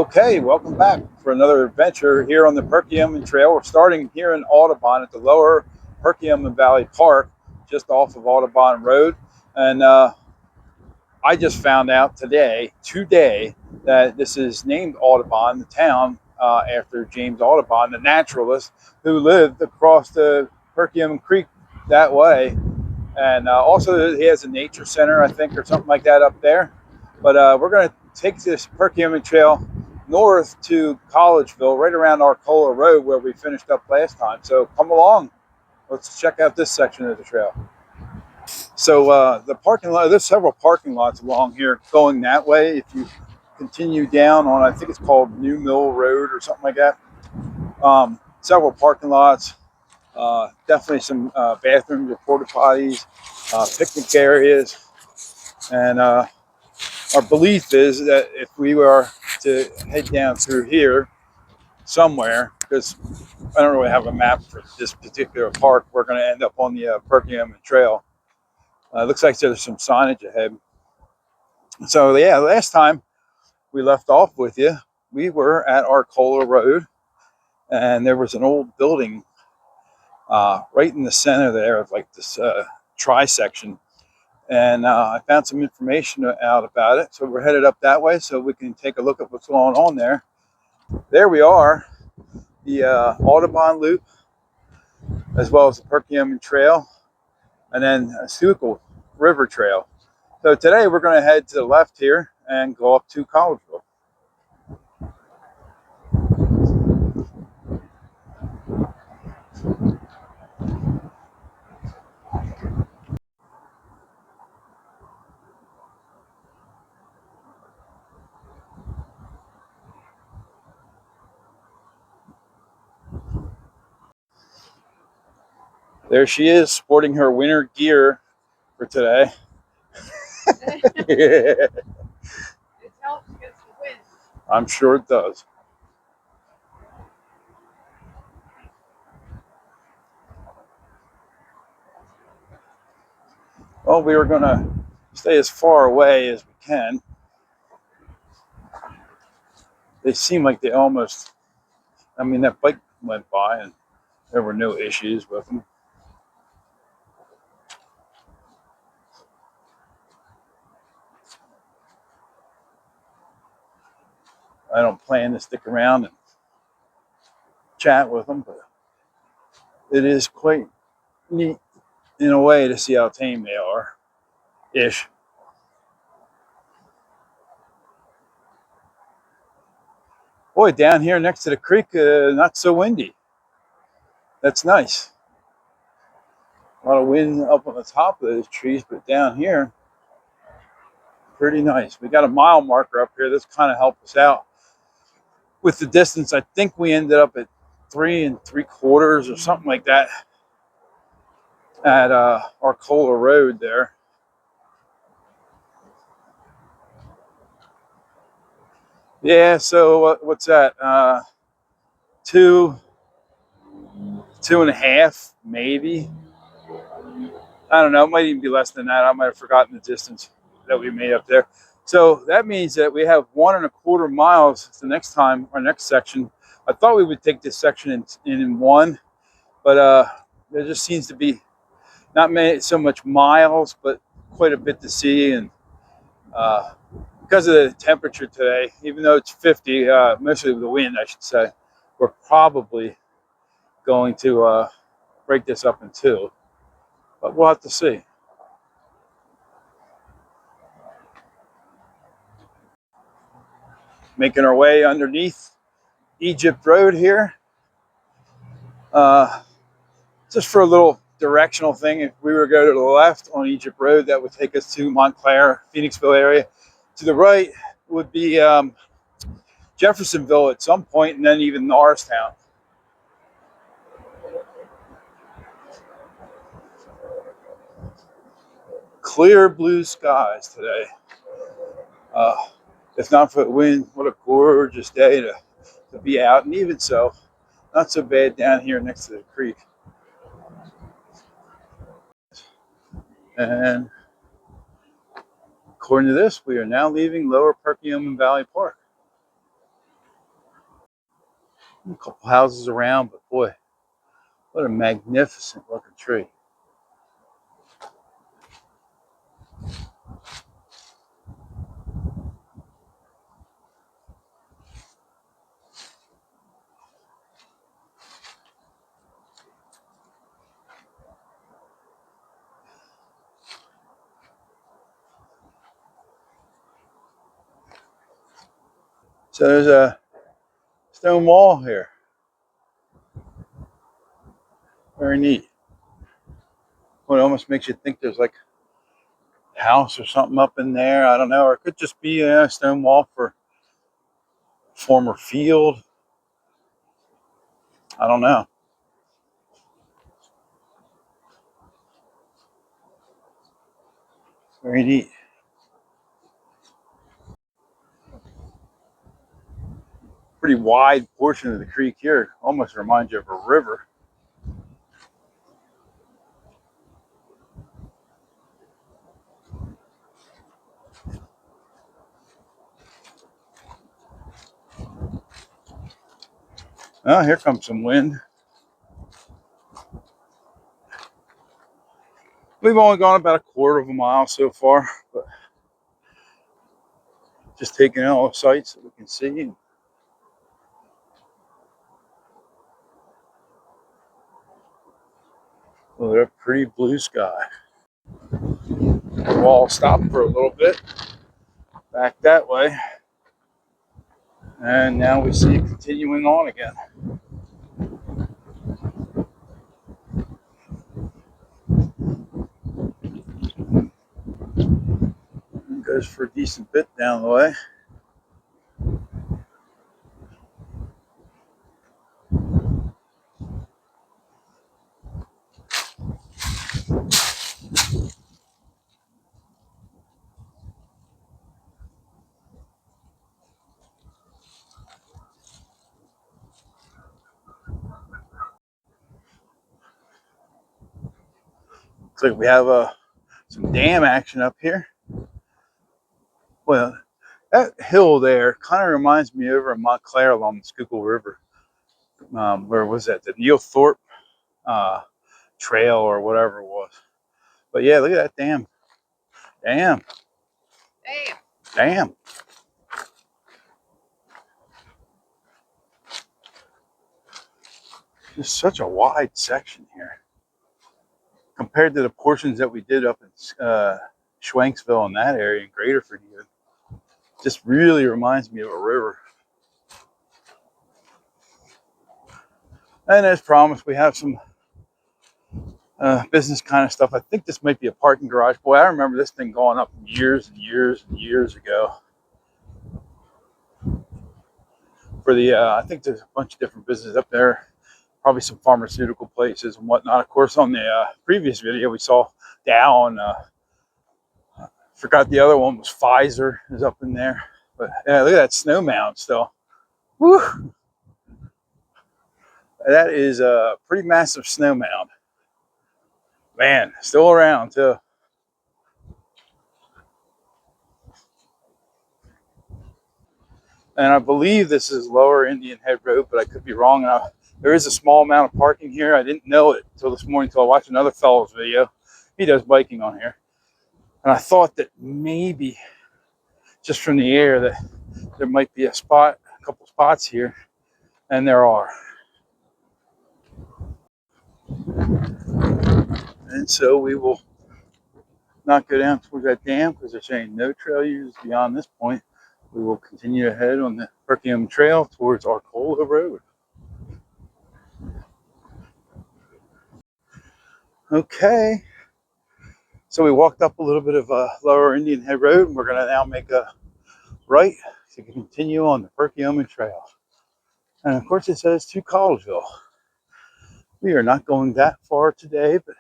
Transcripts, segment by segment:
Okay, welcome back for another adventure here on the Perkiomen Trail. We're starting here in Audubon at the lower Perkiomen Valley Park, just off of Audubon Road. And I just found out today, that this is named Audubon, the town, after James Audubon, the naturalist who lived across the Perkiomen Creek that way. And also he has a nature center, I think, or something like that up there. But we're going to take this Perkiomen Trail north to Collegeville, right around Arcola Road where we finished up last time. So come along. Let's check out this section of the trail. So the parking lot, there's several parking lots along here going that way. If you continue down on, I think it's called New Mill Road or something like that. Several parking lots, definitely some bathrooms or porta potties, picnic areas. And our belief is that if we were to head down through here somewhere, because I don't really have a map for this particular park, we're going to end up on the Perkiomen Trail. Looks like there's some signage ahead. So yeah, last time we left off with you, we were at Arcola Road, and there was an old building right in the center there of like this tri-section. And I found some information out about it. So we're headed up that way so we can take a look at what's going on there. There we are, the Audubon Loop, as well as the Perkiomen Trail, and then a Schuylkill River Trail. So today we're going to head to the left here and go up to Collegeville. There she is, sporting her winter gear for today. It helps against the wind. I'm sure it does. Well, we were going to stay as far away as we can. They seem like they almost, I mean, that bike went by and there were no issues with them. I don't plan to stick around and chat with them, but it is quite neat in a way to see how tame they are, ish. Boy, down here next to the creek, not so windy. That's nice. A lot of wind up on the top of those trees, but down here, pretty nice. We got a mile marker up here. This kind of helped us out with the distance. I think we ended up at 3 3/4 or something like that at Arcola Road there. Yeah, so what's that? 2.5, maybe. I don't know. It might even be less than that. I might have forgotten the distance that we made up there. So that means that we have 1.25 miles the next time, our next section. I thought we would take this section in one, but there just seems to be not so much miles, but quite a bit to see. And because of the temperature today, even though it's 50, mostly with the wind, I should say, we're probably going to break this up in two. But we'll have to see. Making our way underneath Egypt Road here. Just for a little directional thing, if we were to go to the left on Egypt Road, that would take us to Montclair, Phoenixville area. To the right would be Jeffersonville at some point, and then even Norristown. Clear blue skies today. If not for the wind, what a gorgeous day to be out. And even so, not so bad down here next to the creek. And according to this, we are now leaving Lower Perkiomen Valley Park. A couple houses around, but boy, what a magnificent looking tree. So there's a stone wall here. Very neat. Well, it almost makes you think there's like a house or something up in there. I don't know. Or it could just be a stone wall for a former field. I don't know. Very neat. Pretty wide portion of the creek here. Almost reminds you of a river. Oh, here comes some wind. We've only gone about a quarter of a mile so far, but just taking in all the sights that we can see. Well, they're a pretty blue sky. We'll all stop for a little bit back that way. And now we see it continuing on again. It goes for a decent bit down the way. Looks like we have some dam action up here. Well, that hill there kind of reminds me over in Montclair along the Schuylkill River. Where was that? The Neil Thorpe uh, Trail or whatever it was. But yeah, look at that dam. Damn. Damn. Damn. Just such a wide section here compared to the portions that we did up in Schwanksville in that area in Graterford. Even just really reminds me of a river. And as promised, we have some business kind of stuff. I think this might be a parking garage. Boy, I remember this thing going up years and years and years ago. For the, I think there's a bunch of different businesses up there. Probably some pharmaceutical places and whatnot. Of course, on the previous video, we saw Dow and forgot the other one was Pfizer is up in there. But yeah, look at that snow mound still. Woo! That is a pretty massive snow mound. Man, still around too. And I believe this is Lower Indian Head Road, but I could be wrong. There is a small amount of parking here. I didn't know it until this morning, until I watched another fellow's video. He does biking on here. And I thought that maybe just from the air that there might be a couple spots here, and there are. And so we will not go down towards that dam because they're saying no trail use beyond this point. We will continue ahead on the Perkiomen Trail towards Arcola Road. Okay, so we walked up a little bit of Lower Indian Head Road, and we're going to now make a right to continue on the Perkiomen Trail. And of course, it says to Collegeville. We are not going that far today, but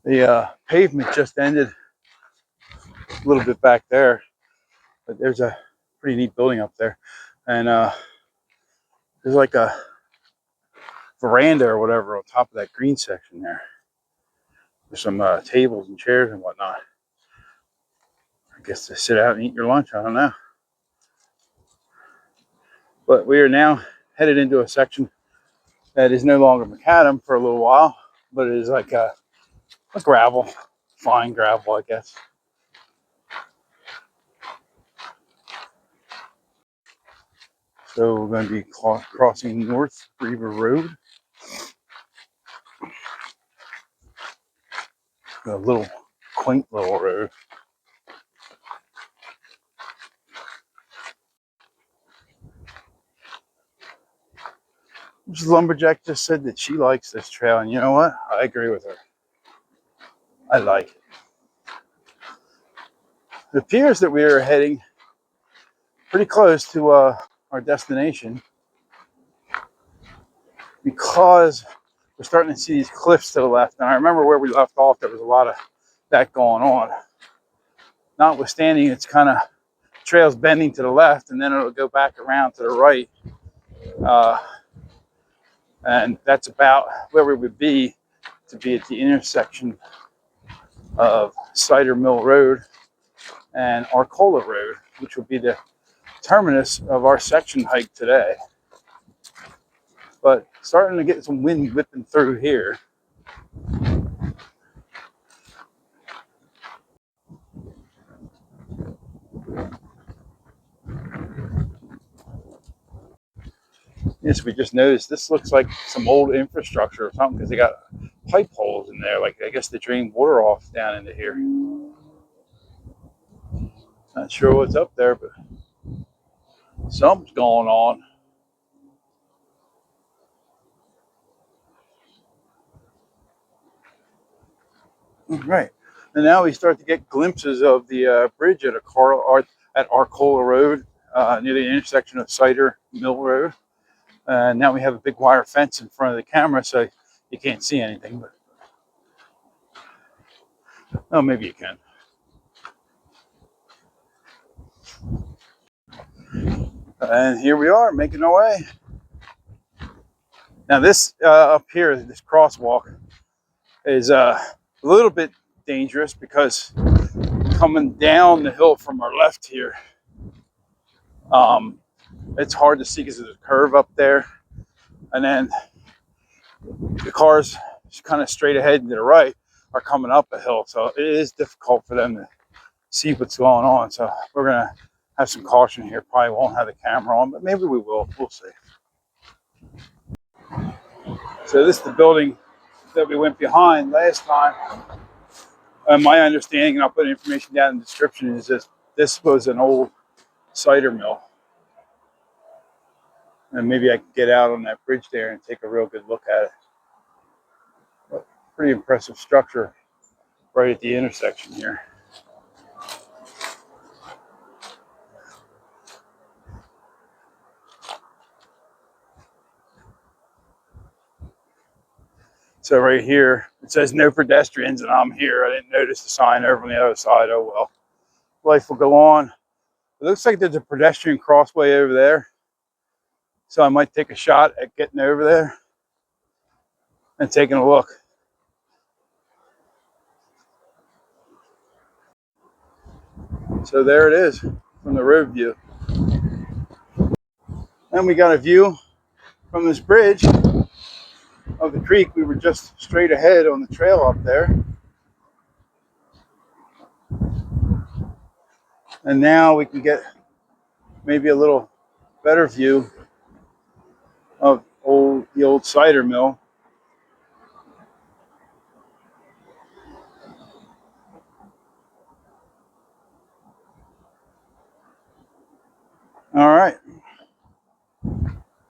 the pavement just ended a little bit back there, but there's a pretty neat building up there, and there's like a veranda or whatever on top of that green section there. There's some tables and chairs and whatnot. I guess to sit out and eat your lunch. I don't know. But we are now headed into a section that is no longer macadam for a little while, but it is like a gravel, fine gravel, I guess. So we're going to be crossing North River Road, a little quaint little road. This lumberjack just said that she likes this trail, and you know what? I agree with her. I like it. It appears that we are heading pretty close to our destination because we're starting to see these cliffs to the left. And I remember where we left off, there was a lot of that going on. Notwithstanding, it's kind of trails bending to the left, and then it'll go back around to the right. And that's about where we would be to be at the intersection of Cider Mill Road and Arcola Road, which will be the terminus of our section hike today. But starting to get some wind whipping through here. Yes, we just noticed this looks like some old infrastructure or something because they got pipe holes in there. Like I guess they drain water off down into here. Not sure what's up there, but something's going on. Right. And now we start to get glimpses of the bridge at Arcola Road, near the intersection of Cider Mill Road. And now we have a big wire fence in front of the camera, so you can't see anything. But oh, maybe you can. And here we are, making our way. Now this up here, this crosswalk, is a little bit dangerous because coming down the hill from our left here, it's hard to see because there's a curve up there, and then the cars kind of straight ahead and to the right are coming up a hill, so it is difficult for them to see what's going on. So we're gonna have some caution here. Probably won't have the camera on, but maybe we will. We'll see. So this is the building that we went behind last time. My understanding, and I'll put information down in the description, is this was an old cider mill. And maybe I can get out on that bridge there and take a real good look at it. But pretty impressive structure right at the intersection here. So right here, it says no pedestrians, and I'm here. I didn't notice the sign over on the other side. Oh well. Life will go on. It looks like there's a pedestrian crossway over there. So I might take a shot at getting over there and taking a look. So there it is from the road view. And we got a view from this bridge of the creek. We were just straight ahead on the trail up there. And now we can get maybe a little better view of the old cider mill. All right.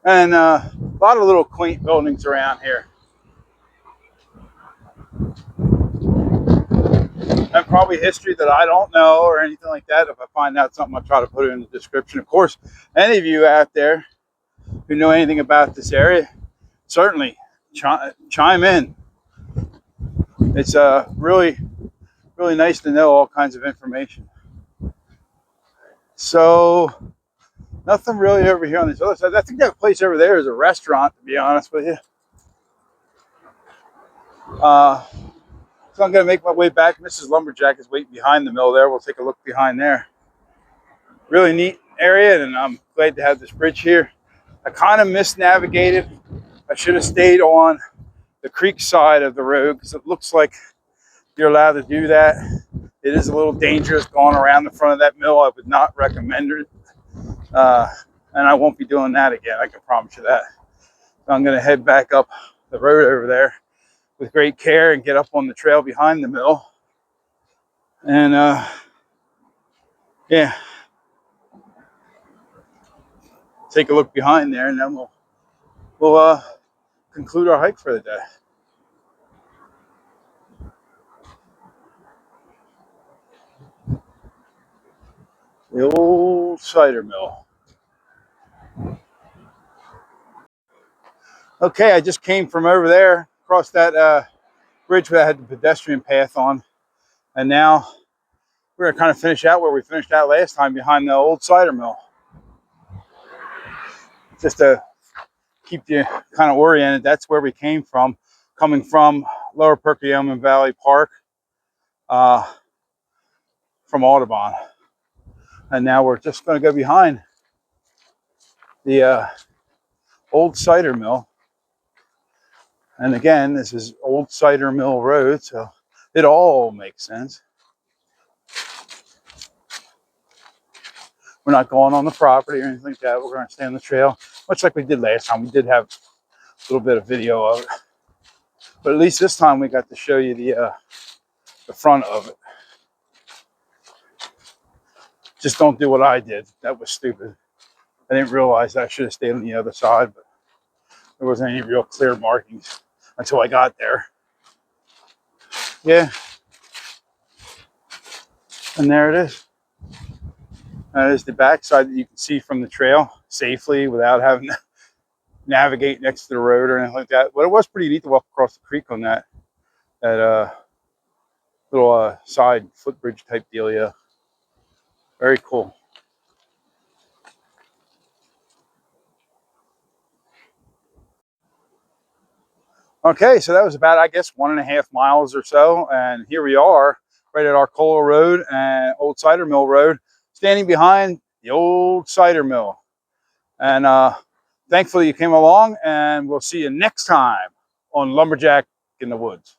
And a lot of little quaint buildings around here. And probably history that I don't know or anything like that. If I find out something, I'll try to put it in the description. Of course, any of you out there who know anything about this area, certainly chime in. It's really, really nice to know all kinds of information. So, nothing really over here on this other side. I think that place over there is a restaurant, to be honest with you. So I'm going to make my way back. Mrs. Lumberjack is waiting behind the mill there. We'll take a look behind there. Really neat area, and I'm glad to have this bridge here. I kind of misnavigated. I should have stayed on the creek side of the road because it looks like you're allowed to do that. It is a little dangerous going around the front of that mill. I would not recommend it. And I won't be doing that again. I can promise you that. So I'm going to head back up the road over there with great care and get up on the trail behind the mill. And yeah, take a look behind there, and then we'll conclude our hike for the day. The old cider mill. Okay, I just came from over there, across that bridge that had the pedestrian path on, and now we're gonna kind of finish out where we finished out last time, behind the old cider mill. Just to keep you kind of oriented, that's where we came from, coming from Lower Perkiomen Valley Park, from Audubon. And now we're just gonna go behind the old cider mill. And again, this is Old Cider Mill Road, so it all makes sense. We're not going on the property or anything like that. We're going to stay on the trail, much like we did last time. We did have a little bit of video of it, but at least this time we got to show you the front of it. Just don't do what I did. That was stupid. I didn't realize I should have stayed on the other side, but there wasn't any real clear markings until I got there. Yeah, and there it is. That is the backside that you can see from the trail safely without having to navigate next to the road or anything like that. But it was pretty neat to walk across the creek on that little side footbridge type deal. Yeah, very cool. Okay, so that was about, I guess, 1.5 miles or so, and here we are right at Arcola Road and Old Cider Mill Road, standing behind the old cider mill. And thankfully you came along, and we'll see you next time on Lumberjack in the Woods.